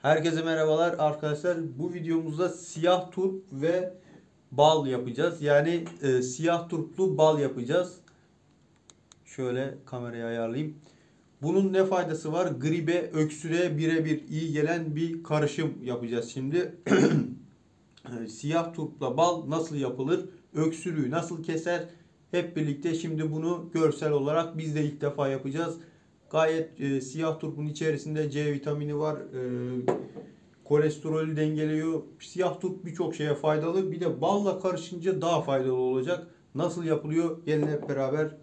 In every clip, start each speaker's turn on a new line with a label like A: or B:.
A: Herkese merhabalar arkadaşlar. Bu videomuzda siyah turp ve bal yapacağız. Yani siyah turplu bal yapacağız. Şöyle kamerayı ayarlayayım. Bunun ne faydası var? Gribe, öksürüğe birebir iyi gelen bir karışım yapacağız şimdi. Siyah turpla bal nasıl yapılır? Öksürüğü nasıl keser? Hep birlikte şimdi bunu görsel olarak biz de ilk defa yapacağız. Gayet siyah turpun içerisinde C vitamini var. Kolesterolü dengeliyor. Siyah turp birçok şeye faydalı. Bir de balla karışınca daha faydalı olacak. Nasıl yapılıyor? Gelin hep beraber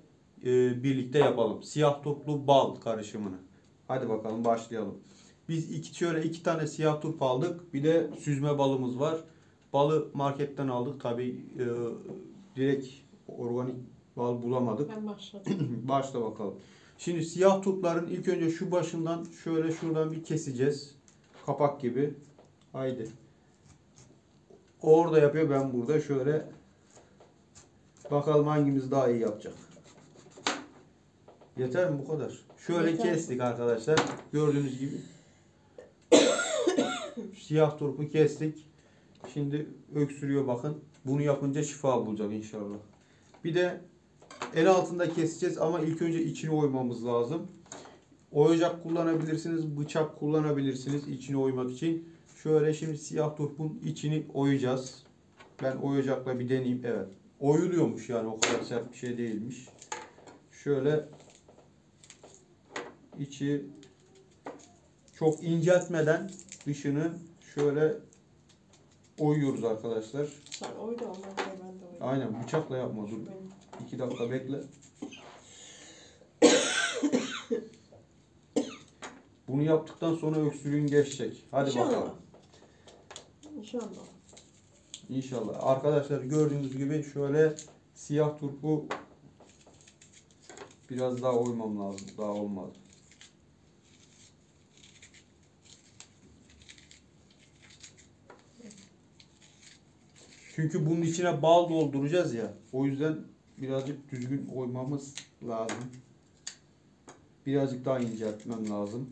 A: birlikte yapalım. Siyah turplu bal karışımını. Hadi bakalım başlayalım. Biz şöyle iki tane siyah turp aldık. Bir de süzme balımız var. Balı marketten aldık. Tabii direkt organik bal bulamadık.
B: Ben başladım.
A: Başla bakalım. Şimdi siyah turpların ilk önce şu başından şöyle şuradan bir keseceğiz. Kapak gibi. Haydi. O orada yapıyor, ben burada. Şöyle bakalım hangimiz daha iyi yapacak. Yeter mi bu kadar? Şöyle
B: Yeter.
A: kestik arkadaşlar. Gördüğünüz gibi. Siyah turpu kestik. Şimdi öksürüyor bakın. Bunu yapınca şifa bulacak inşallah. Bir de el altında keseceğiz ama ilk önce içini oymamız lazım. Oyacak kullanabilirsiniz, bıçak kullanabilirsiniz içini oymak için. Şöyle şimdi siyah turpun içini oyacağız. Ben oyacakla bir deneyeyim. Evet. Oyuluyormuş yani, o kadar sert bir şey değilmiş. Şöyle içi çok inceltmeden dışını şöyle oyuyoruz arkadaşlar.
B: Sen oydu ondan sonra ben de oydu.
A: Aynen, bıçakla yapma, dur. 2 dakika bekle. Bunu yaptıktan sonra öksürüğün geçecek. Hadi
B: İnşallah.
A: bakalım.
B: İnşallah.
A: İnşallah. Arkadaşlar gördüğünüz gibi şöyle siyah turpu biraz daha oymam lazım. Daha olmadı. Çünkü bunun içine bal dolduracağız ya. O yüzden birazcık düzgün oymamız lazım. Birazcık daha inceltmem lazım.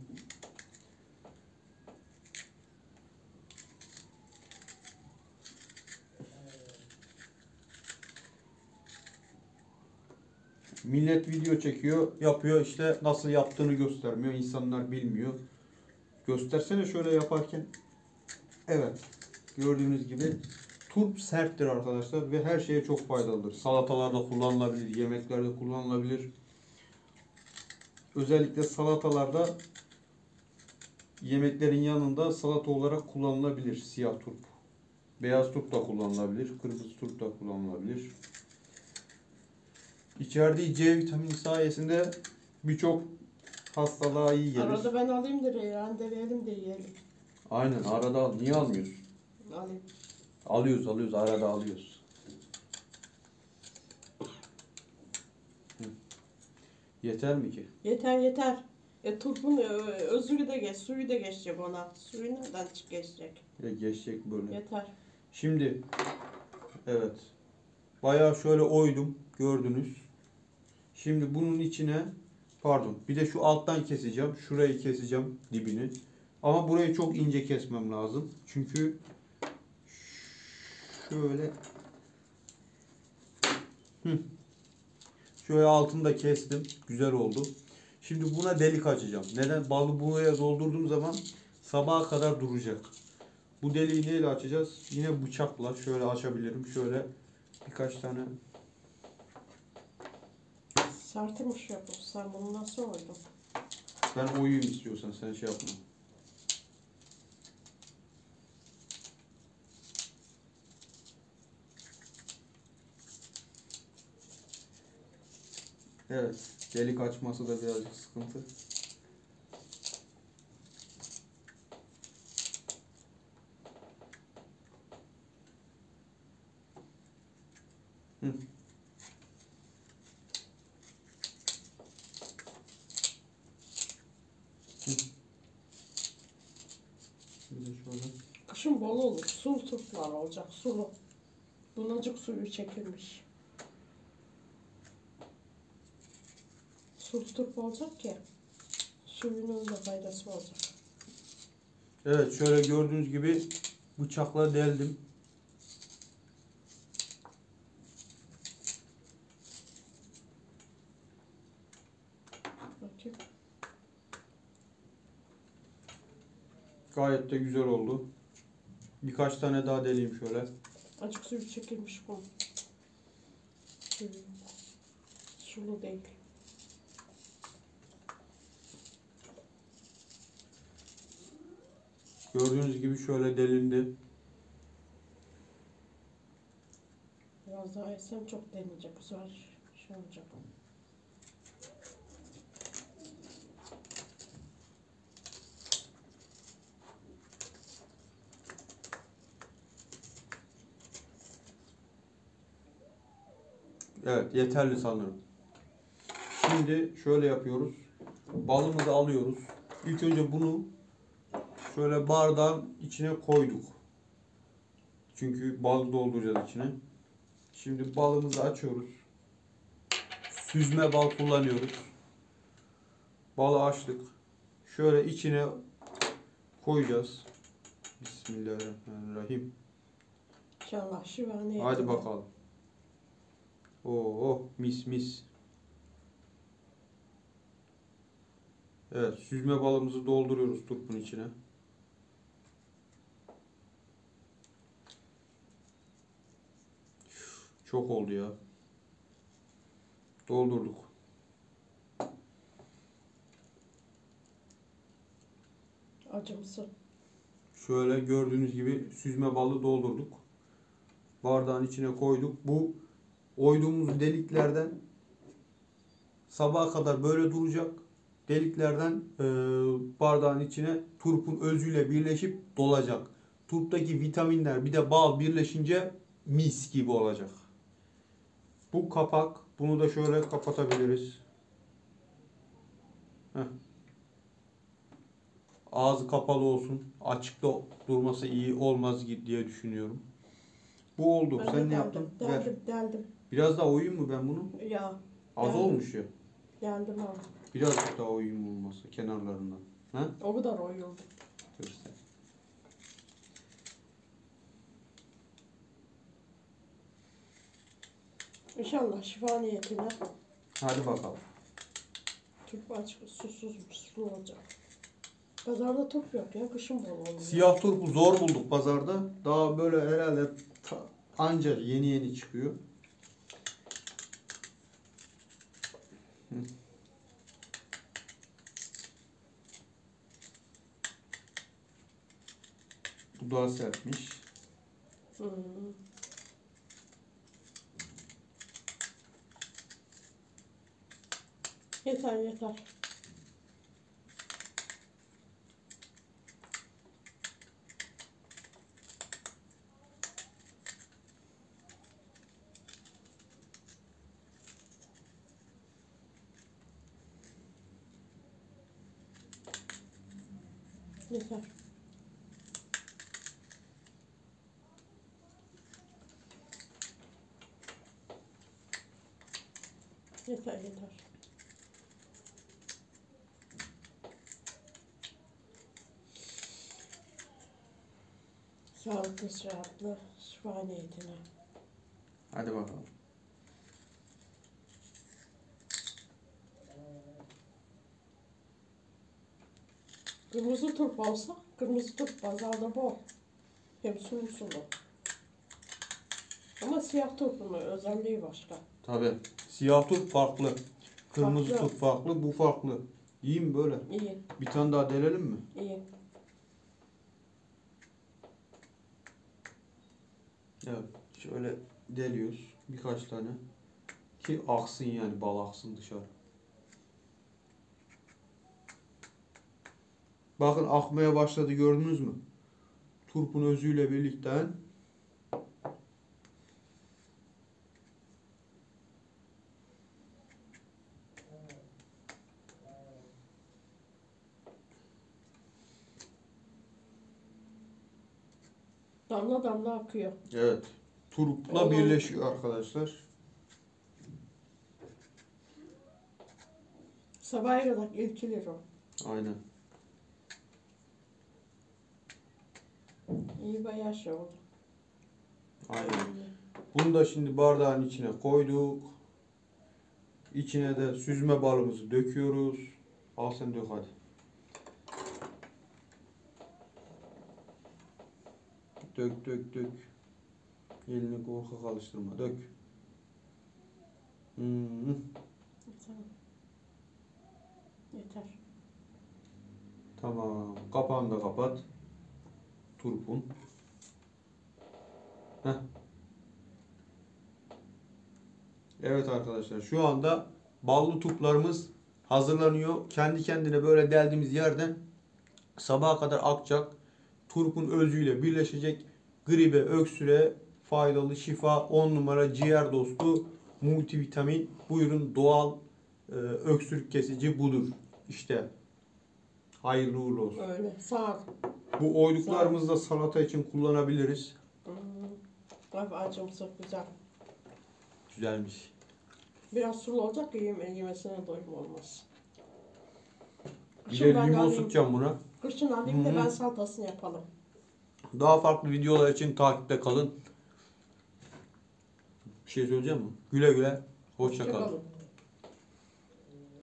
A: Millet video çekiyor, yapıyor, işte nasıl yaptığını göstermiyor. İnsanlar bilmiyor. Göstersene şöyle yaparken. Evet. Gördüğünüz gibi turp serttir arkadaşlar ve her şeye çok faydalıdır. Salatalarda kullanılabilir, yemeklerde kullanılabilir. Özellikle salatalarda, yemeklerin yanında salata olarak kullanılabilir siyah turp. Beyaz turp da kullanılabilir, kırmızı turp da kullanılabilir. İçerdiği C vitamini sayesinde birçok hastalığa iyi gelir.
B: Arada ben alayım da rendereyelim de yiyelim.
A: Aynen, arada al. Niye almıyorsun?
B: Alayım.
A: Alıyoruz, arada alıyoruz. Yeter mi ki?
B: Yeter. Turpun özürü de geç, suyu da geçecek ona. Suyu nereden geçecek?
A: Geçecek böyle.
B: Yeter.
A: Şimdi evet. Bayağı şöyle oydum. Gördünüz. Şimdi bunun içine, pardon, bir de şu alttan keseceğim. Şurayı keseceğim, dibini. Ama burayı çok ince kesmem lazım. Çünkü şöyle şöyle altını da kestim. Güzel oldu. Şimdi buna delik açacağım. Neden? Balı buraya doldurduğum zaman sabaha kadar duracak. Bu deliği neyle açacağız? Yine bıçakla şöyle açabilirim. Şöyle birkaç tane.
B: Sertmiş yapıp sen bunu nasıl oydun?
A: Ben oyayım istiyorsan, sen şey yapma. Evet. Delik açması da birazcık sıkıntı. Hı. Bir de şöyle.
B: Kışın bol olur. Sulu turplar olacak. Sulu. Bunacık suyu çekilmiş. Sulu turp olacak ki suyunun da faydası olacak.
A: Evet, şöyle gördüğünüz gibi bıçakla deldim.
B: Bakayım.
A: Gayet de güzel oldu. Birkaç tane daha deleyim şöyle.
B: Acık suyu çekilmiş bu. Suyu. Sulu değil.
A: Gördüğünüz gibi şöyle delindi.
B: Biraz daha etsem çok deneyecek. Bu sefer şey olacak.
A: Evet, yeterli sanırım. Şimdi şöyle yapıyoruz. Balımızı alıyoruz. İlk önce bunu şöyle bardağın içine koyduk. Çünkü bal dolduracağız içine. Şimdi balımızı açıyoruz. Süzme bal kullanıyoruz. Balı açtık. Şöyle içine koyacağız. Bismillahirrahmanirrahim.
B: İnşallah şifa niyetine.
A: Hadi bakalım. Oo, mis mis. Evet, süzme balımızı dolduruyoruz turpun içine. Çok oldu ya. Doldurduk.
B: Acımsı.
A: Şöyle gördüğünüz gibi süzme balı doldurduk. Bardağın içine koyduk. Bu oyduğumuz deliklerden sabaha kadar böyle duracak. Deliklerden bardağın içine turpun özüyle birleşip dolacak. Turptaki vitaminler bir de bal birleşince mis gibi olacak. Bu kapak. Bunu da şöyle kapatabiliriz. Heh. Ağzı kapalı olsun. Açıkta durması iyi olmaz diye düşünüyorum. Bu oldu.
B: Ben
A: Sen
B: de
A: ne
B: deldim,
A: yaptın? Ver.
B: deldim.
A: Biraz daha oyayım mı ben bunu?
B: Ya.
A: Az
B: Deldim.
A: olmuş ya.
B: Deldim abi.
A: Birazcık daha oyayım olması kenarlarından. Ha?
B: O kadar oyuldu.
A: Dur sen.
B: İnşallah şifa niyetine.
A: Hadi bakalım.
B: Turp açık, susuz, sulu olacak. Pazarda turp yok ya, kışın bol oluyor.
A: Siyah turpu zor bulduk pazarda. Daha böyle herhalde anca yeni yeni çıkıyor. Hı. Bu daha sertmiş.
B: Hmm. Yeter yeter. Yeter. Yeter yeter. Sağlıklı, sıhhatli, şifa niyetine.
A: Hadi bakalım.
B: Kırmızı turp olsa, kırmızı turp pazarda bol. Hem sulu sulu. Ama siyah turpun özelliği başka.
A: Tabii. Siyah turp farklı. Kırmızı
B: Farklı.
A: turp farklı. Bu farklı. İyi mi böyle?
B: İyi,
A: Bir tane daha delelim mi?
B: iyi.
A: Evet. Şöyle deliyoruz. Birkaç tane. Ki aksın yani. Bal aksın dışarı. Bakın akmaya başladı, gördünüz mü? Turpun özüyle birlikte.
B: Damla damla akıyor.
A: Evet. Turpla
B: Oğlum.
A: birleşiyor arkadaşlar.
B: Sabaha kadar ilkilir o.
A: Aynen.
B: İyi bayağı şey oldu.
A: Aynen. Bunu da şimdi bardağın içine koyduk. İçine de süzme balımızı döküyoruz. Al sen dök hadi. Dök dök dök. Elini korkak alıştırma. Dök.
B: Tamam. Yeter.
A: Tamam. Kapağını da kapat. Turpun. Heh. Evet arkadaşlar, şu anda ballı turplarımız hazırlanıyor. Kendi kendine böyle deldiğimiz yerden sabaha kadar akacak. Turpun özüyle birleşecek. Gribe, öksüre faydalı, şifa 10 numara ciğer dostu multivitamin. Buyurun, doğal öksürük kesici budur. İşte hayırlı uğurlu olsun.
B: Öyle. Sağ ol.
A: Bu oyduklarımızı da salata için kullanabiliriz.
B: Bak acımsı güzel.
A: Güzelmiş.
B: Biraz sulu olacak ki yemesine doyum olmaz.
A: Bir
B: Şimdi
A: de
B: ben
A: limon
B: alayım.
A: sıkacağım buna.
B: Kışın alayım da ben salatasını yapalım.
A: Daha farklı videolar için takipte kalın. Bir şey söyleyeceğim mi? Güle güle. Hoşça kalın.
B: Hoşça kalın.